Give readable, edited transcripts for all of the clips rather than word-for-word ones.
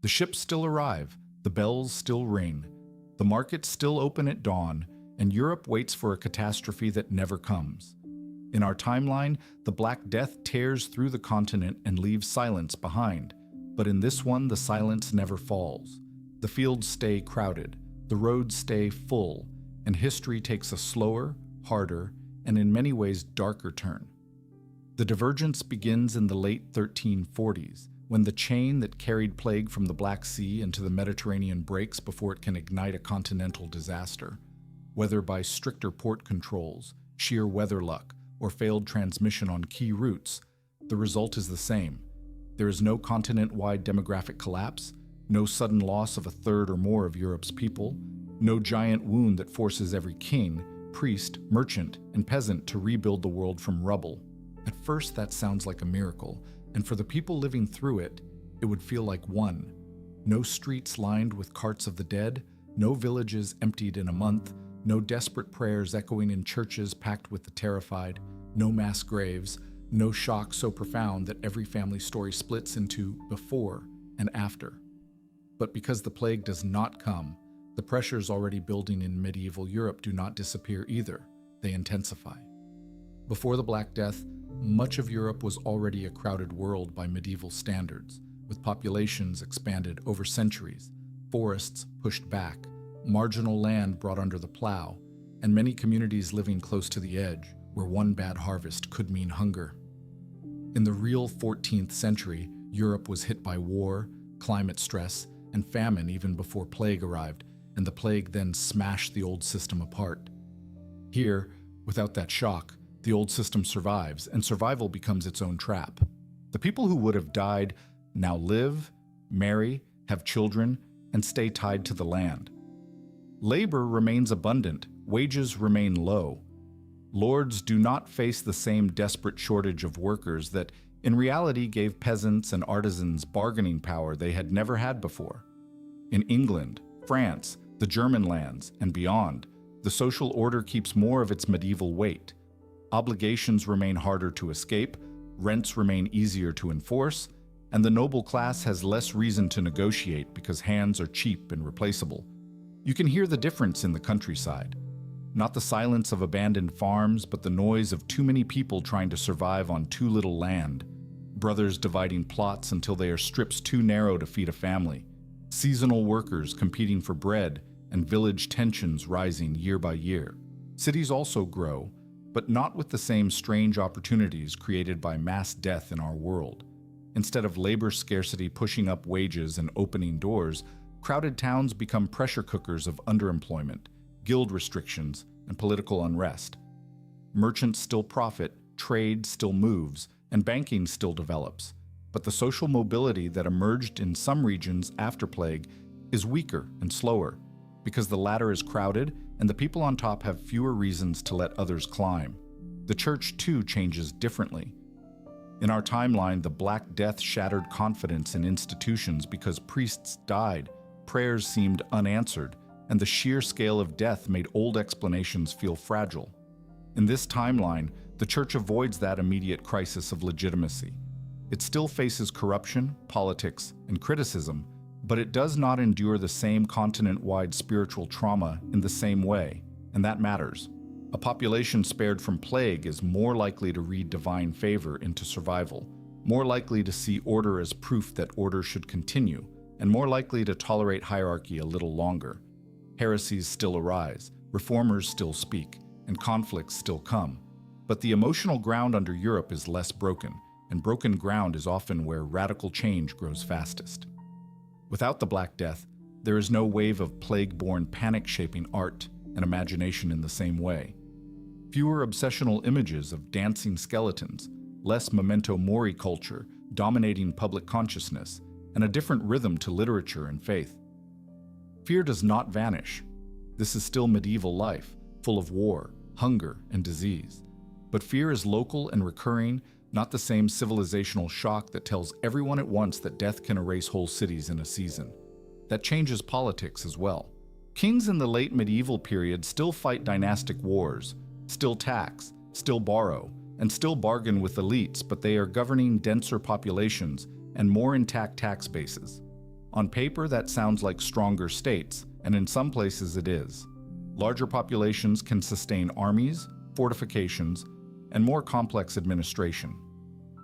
The ships still arrive, the bells still ring, the markets still open at dawn, and Europe waits for a catastrophe that never comes. In our timeline, the Black Death tears through the continent and leaves silence behind. But in this one, the silence never falls. The fields stay crowded, the roads stay full, and history takes a slower, harder, and in many ways darker turn. The divergence begins in the late 1340s, when the chain that carried plague from the Black Sea into the Mediterranean breaks before it can ignite a continental disaster. Whether by stricter port controls, sheer weather luck, or failed transmission on key routes, the result is the same. There is no continent-wide demographic collapse, no sudden loss of a third or more of Europe's people, no giant wound that forces every king, priest, merchant, and peasant to rebuild the world from rubble. At first, that sounds like a miracle, and for the people living through it, it would feel like one. No streets lined with carts of the dead, no villages emptied in a month, no desperate prayers echoing in churches packed with the terrified, no mass graves, no shock so profound that every family story splits into before and after. But because the plague does not come, the pressures already building in medieval Europe do not disappear either, they intensify. Before the Black Death, much of Europe was already a crowded world by medieval standards, with populations expanded over centuries, forests pushed back, marginal land brought under the plow, and many communities living close to the edge, where one bad harvest could mean hunger. In the real 14th century, Europe was hit by war, climate stress, and famine even before plague arrived, and the plague then smashed the old system apart. Here, without that shock, the old system survives, and survival becomes its own trap. The people who would have died now live, marry, have children, and stay tied to the land. Labor remains abundant, wages remain low. Lords do not face the same desperate shortage of workers that, in reality, gave peasants and artisans bargaining power they had never had before. In England, France, the German lands, and beyond, the social order keeps more of its medieval weight. Obligations remain harder to escape, rents remain easier to enforce, and the noble class has less reason to negotiate because hands are cheap and replaceable. You can hear the difference in the countryside. Not the silence of abandoned farms, but the noise of too many people trying to survive on too little land. Brothers dividing plots until they are strips too narrow to feed a family. Seasonal workers competing for bread, and village tensions rising year by year. Cities also grow, but not with the same strange opportunities created by mass death in our world. Instead of labor scarcity pushing up wages and opening doors, crowded towns become pressure cookers of underemployment, guild restrictions, and political unrest. Merchants still profit, trade still moves, and banking still develops. But the social mobility that emerged in some regions after plague is weaker and slower, because the ladder is crowded and the people on top have fewer reasons to let others climb. The church, too, changes differently. In our timeline, the Black Death shattered confidence in institutions because priests died, prayers seemed unanswered, and the sheer scale of death made old explanations feel fragile. In this timeline, the church avoids that immediate crisis of legitimacy. It still faces corruption, politics, and criticism, but it does not endure the same continent-wide spiritual trauma in the same way, and that matters. A population spared from plague is more likely to read divine favor into survival, more likely to see order as proof that order should continue, and more likely to tolerate hierarchy a little longer. Heresies still arise, reformers still speak, and conflicts still come. But the emotional ground under Europe is less broken, and broken ground is often where radical change grows fastest. Without the Black Death, there is no wave of plague-born panic shaping art and imagination in the same way. Fewer obsessional images of dancing skeletons, less memento mori culture dominating public consciousness, and a different rhythm to literature and faith. Fear does not vanish. This is still medieval life, full of war, hunger, and disease. But fear is local and recurring, not the same civilizational shock that tells everyone at once that death can erase whole cities in a season. That changes politics as well. Kings in the late medieval period still fight dynastic wars, still tax, still borrow, and still bargain with elites, but they are governing denser populations and more intact tax bases. On paper, that sounds like stronger states, and in some places it is. Larger populations can sustain armies, fortifications, and more complex administration.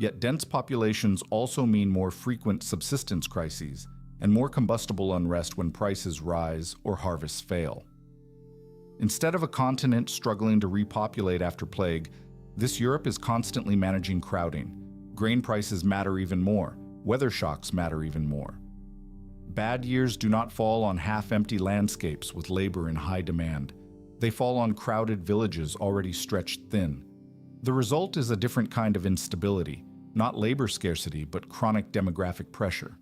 Yet dense populations also mean more frequent subsistence crises and more combustible unrest when prices rise or harvests fail. Instead of a continent struggling to repopulate after plague, this Europe is constantly managing crowding. Grain prices matter even more. Weather shocks matter even more. Bad years do not fall on half-empty landscapes with labor in high demand. They fall on crowded villages already stretched thin. The result is a different kind of instability, not labor scarcity, but chronic demographic pressure.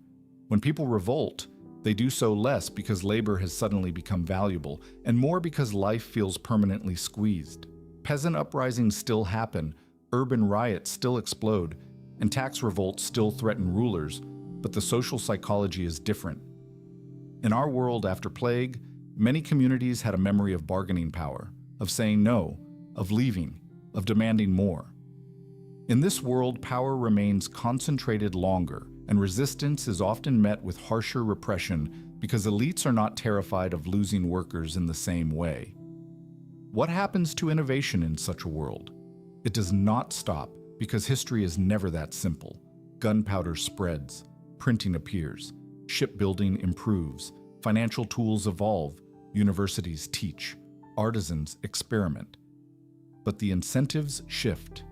When people revolt, they do so less because labor has suddenly become valuable, and more because life feels permanently squeezed. Peasant uprisings still happen, urban riots still explode, and tax revolts still threaten rulers, but the social psychology is different. In our world after plague, many communities had a memory of bargaining power, of saying no, of leaving, of demanding more. In this world, power remains concentrated longer, and resistance is often met with harsher repression because elites are not terrified of losing workers in the same way. What happens to innovation in such a world? It does not stop because history is never that simple. Gunpowder spreads, printing appears, shipbuilding improves, financial tools evolve, universities teach, artisans experiment. But the incentives shift.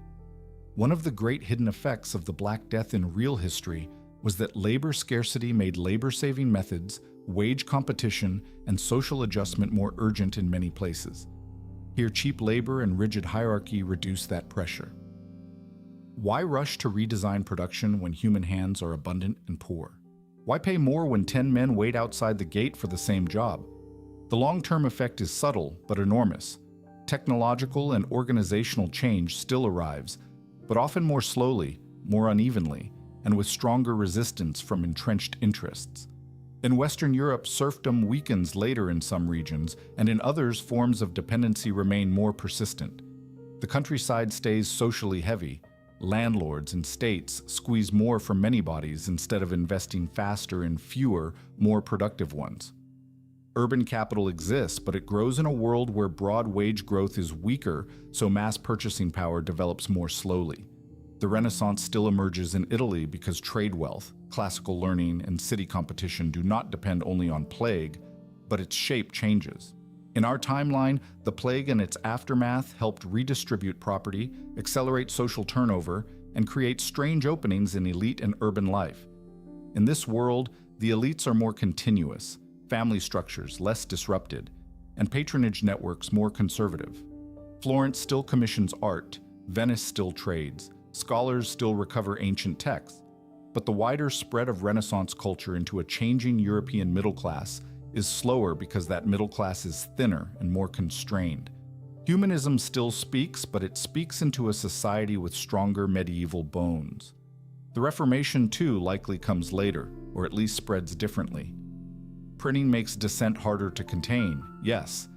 One of the great hidden effects of the Black Death in real history was that labor scarcity made labor-saving methods, wage competition, and social adjustment more urgent in many places. Here, cheap labor and rigid hierarchy reduce that pressure. Why rush to redesign production when human hands are abundant and poor? Why pay more when 10 men wait outside the gate for the same job? The long-term effect is subtle but enormous. Technological and organizational change still arrives, but often more slowly, more unevenly, and with stronger resistance from entrenched interests. In Western Europe, serfdom weakens later in some regions, and in others, forms of dependency remain more persistent. The countryside stays socially heavy. Landlords and states squeeze more from many bodies instead of investing faster in fewer, more productive ones. Urban capital exists, but it grows in a world where broad wage growth is weaker, so mass purchasing power develops more slowly. The Renaissance still emerges in Italy because trade wealth, classical learning, and city competition do not depend only on plague, but its shape changes. In our timeline, the plague and its aftermath helped redistribute property, accelerate social turnover, and create strange openings in elite and urban life. In this world, the elites are more continuous, family structures less disrupted, and patronage networks more conservative. Florence still commissions art, Venice still trades, scholars still recover ancient texts, but the wider spread of Renaissance culture into a changing European middle class is slower because that middle class is thinner and more constrained. Humanism still speaks, but it speaks into a society with stronger medieval bones. The Reformation, too, likely comes later, or at least spreads differently. Printing makes dissent harder to contain, yes,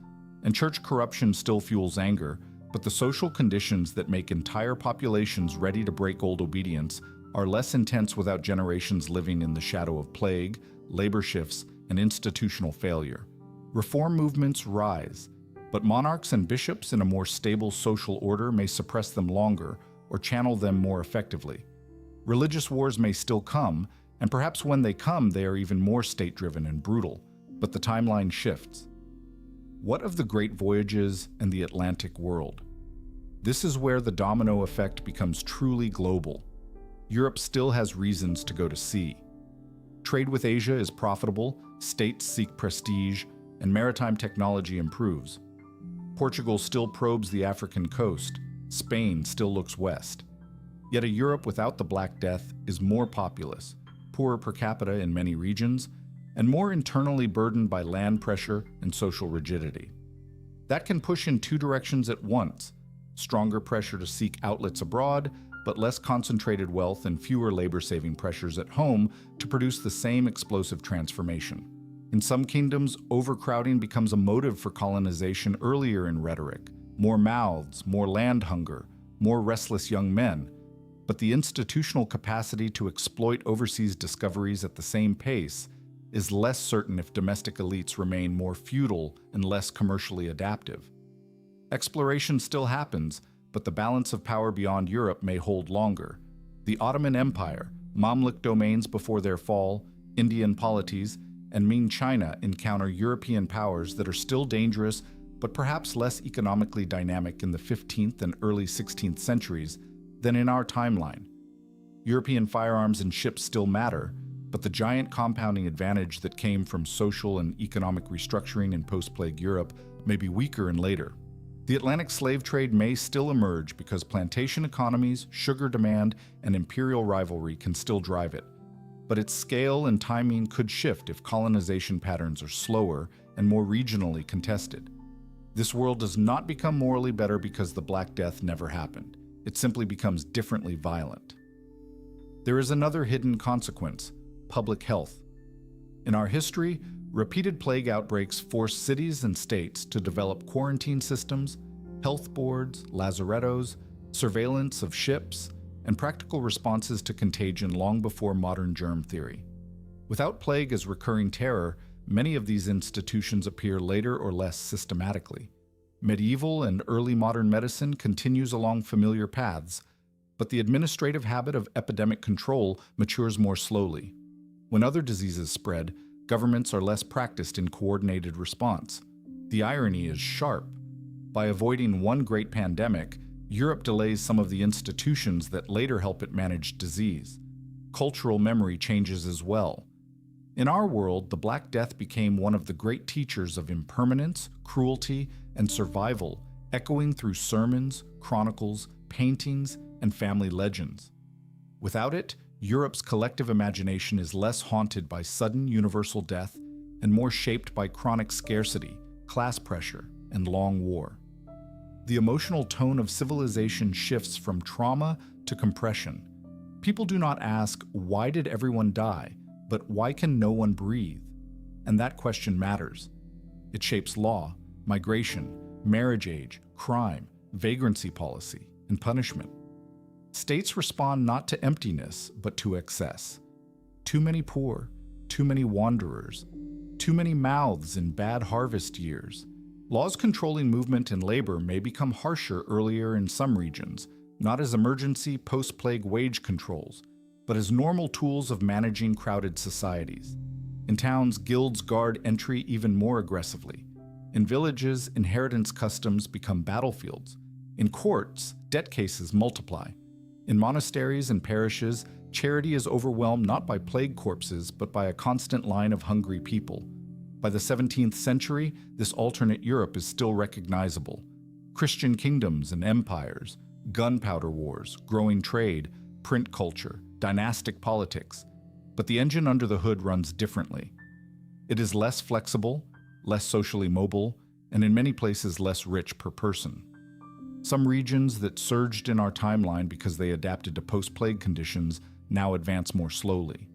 and church corruption still fuels anger, but the social conditions that make entire populations ready to break old obedience are less intense without generations living in the shadow of plague, labor shifts, and institutional failure. Reform movements rise, but monarchs and bishops in a more stable social order may suppress them longer or channel them more effectively. Religious wars may still come, and perhaps when they come, they are even more state-driven and brutal, but the timeline shifts. What of the great voyages and the Atlantic world? This is where the domino effect becomes truly global. Europe still has reasons to go to sea. Trade with Asia is profitable, states seek prestige, and maritime technology improves. Portugal still probes the African coast, Spain still looks west. Yet a Europe without the Black Death is more populous, poorer per capita in many regions, and more internally burdened by land pressure and social rigidity. That can push in two directions at once: stronger pressure to seek outlets abroad, but less concentrated wealth and fewer labor-saving pressures at home to produce the same explosive transformation. In some kingdoms, overcrowding becomes a motive for colonization earlier in rhetoric: more mouths, more land hunger, more restless young men. But the institutional capacity to exploit overseas discoveries at the same pace is less certain if domestic elites remain more feudal and less commercially adaptive. Exploration still happens, but the balance of power beyond Europe may hold longer. The Ottoman Empire, Mamluk domains before their fall, Indian polities, and Ming China encounter European powers that are still dangerous but perhaps less economically dynamic in the 15th and early 16th centuries than in our timeline. European firearms and ships still matter, but the giant compounding advantage that came from social and economic restructuring in post-plague Europe may be weaker and later. The Atlantic slave trade may still emerge because plantation economies, sugar demand, and imperial rivalry can still drive it. But its scale and timing could shift if colonization patterns are slower and more regionally contested. This world does not become morally better because the Black Death never happened. It simply becomes differently violent. There is another hidden consequence: public health. In our history, repeated plague outbreaks forced cities and states to develop quarantine systems, health boards, lazarettos, surveillance of ships, and practical responses to contagion long before modern germ theory. Without plague as recurring terror, many of these institutions appear later or less systematically. Medieval and early modern medicine continues along familiar paths, but the administrative habit of epidemic control matures more slowly. When other diseases spread, governments are less practiced in coordinated response. The irony is sharp. By avoiding one great pandemic, Europe delays some of the institutions that later help it manage disease. Cultural memory changes as well. In our world, the Black Death became one of the great teachers of impermanence, cruelty, and survival, echoing through sermons, chronicles, paintings, and family legends. Without it, Europe's collective imagination is less haunted by sudden universal death and more shaped by chronic scarcity, class pressure, and long war. The emotional tone of civilization shifts from trauma to compression. People do not ask, "Why did everyone die?" but "Why can no one breathe?" And that question matters. It shapes law, migration, marriage age, crime, vagrancy policy, and punishment. States respond not to emptiness, but to excess. Too many poor, too many wanderers, too many mouths in bad harvest years. Laws controlling movement and labor may become harsher earlier in some regions, not as emergency post-plague wage controls, but as normal tools of managing crowded societies. In towns, guilds guard entry even more aggressively. In villages, inheritance customs become battlefields. In courts, debt cases multiply. In monasteries and parishes, charity is overwhelmed not by plague corpses, but by a constant line of hungry people. By the 17th century, this alternate Europe is still recognizable. Christian kingdoms and empires, gunpowder wars, growing trade, print culture, dynastic politics. But the engine under the hood runs differently. It is less flexible, less socially mobile, and in many places less rich per person. Some regions that surged in our timeline because they adapted to post-plague conditions now advance more slowly.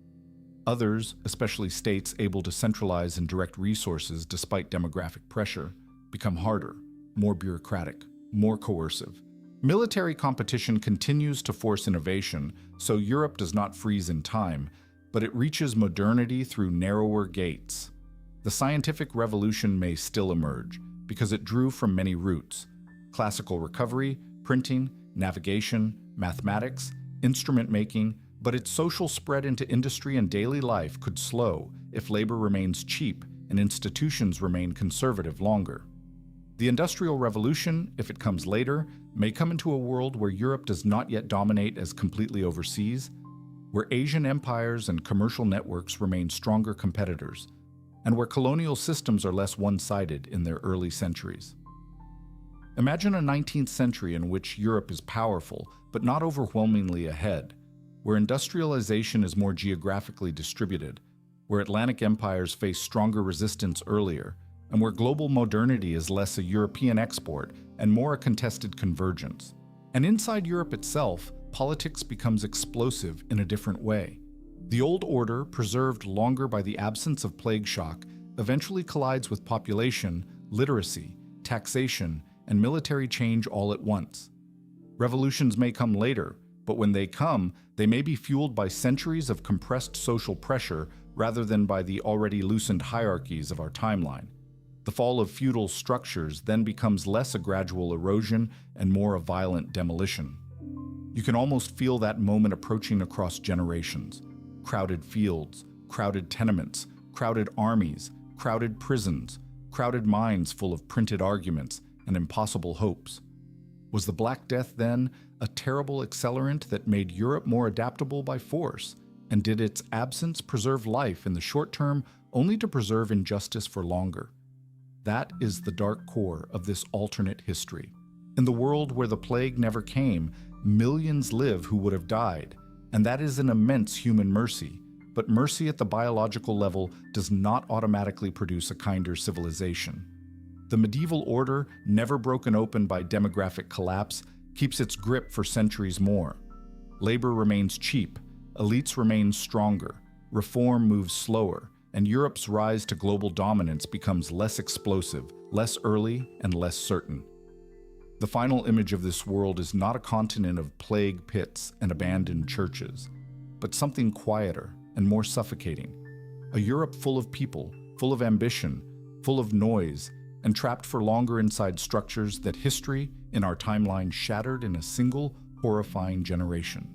Others, especially states able to centralize and direct resources despite demographic pressure, become harder, more bureaucratic, more coercive. Military competition continues to force innovation, so Europe does not freeze in time, but it reaches modernity through narrower gates. The scientific revolution may still emerge, because it drew from many roots: classical recovery, printing, navigation, mathematics, instrument making, but its social spread into industry and daily life could slow if labor remains cheap and institutions remain conservative longer. The Industrial Revolution, if it comes later, may come into a world where Europe does not yet dominate as completely overseas, where Asian empires and commercial networks remain stronger competitors, and where colonial systems are less one-sided in their early centuries. Imagine a 19th century in which Europe is powerful, but not overwhelmingly ahead, where industrialization is more geographically distributed, where Atlantic empires face stronger resistance earlier, and where global modernity is less a European export and more a contested convergence. And inside Europe itself, politics becomes explosive in a different way. The old order, preserved longer by the absence of plague shock, eventually collides with population, literacy, taxation, and military change all at once. Revolutions may come later, but when they come, they may be fueled by centuries of compressed social pressure rather than by the already loosened hierarchies of our timeline. The fall of feudal structures then becomes less a gradual erosion and more a violent demolition. You can almost feel that moment approaching across generations. Crowded fields, crowded tenements, crowded armies, crowded prisons, crowded minds full of printed arguments and impossible hopes. Was the Black Death, then, a terrible accelerant that made Europe more adaptable by force? And did its absence preserve life in the short term only to preserve injustice for longer? That is the dark core of this alternate history. In the world where the plague never came, millions live who would have died, and that is an immense human mercy. But mercy at the biological level does not automatically produce a kinder civilization. The medieval order, never broken open by demographic collapse, keeps its grip for centuries more. Labor remains cheap, elites remain stronger, reform moves slower, and Europe's rise to global dominance becomes less explosive, less early, and less certain. The final image of this world is not a continent of plague pits and abandoned churches, but something quieter and more suffocating. A Europe full of people, full of ambition, full of noise, and trapped for longer inside structures that history, in our timeline, shattered in a single, horrifying generation.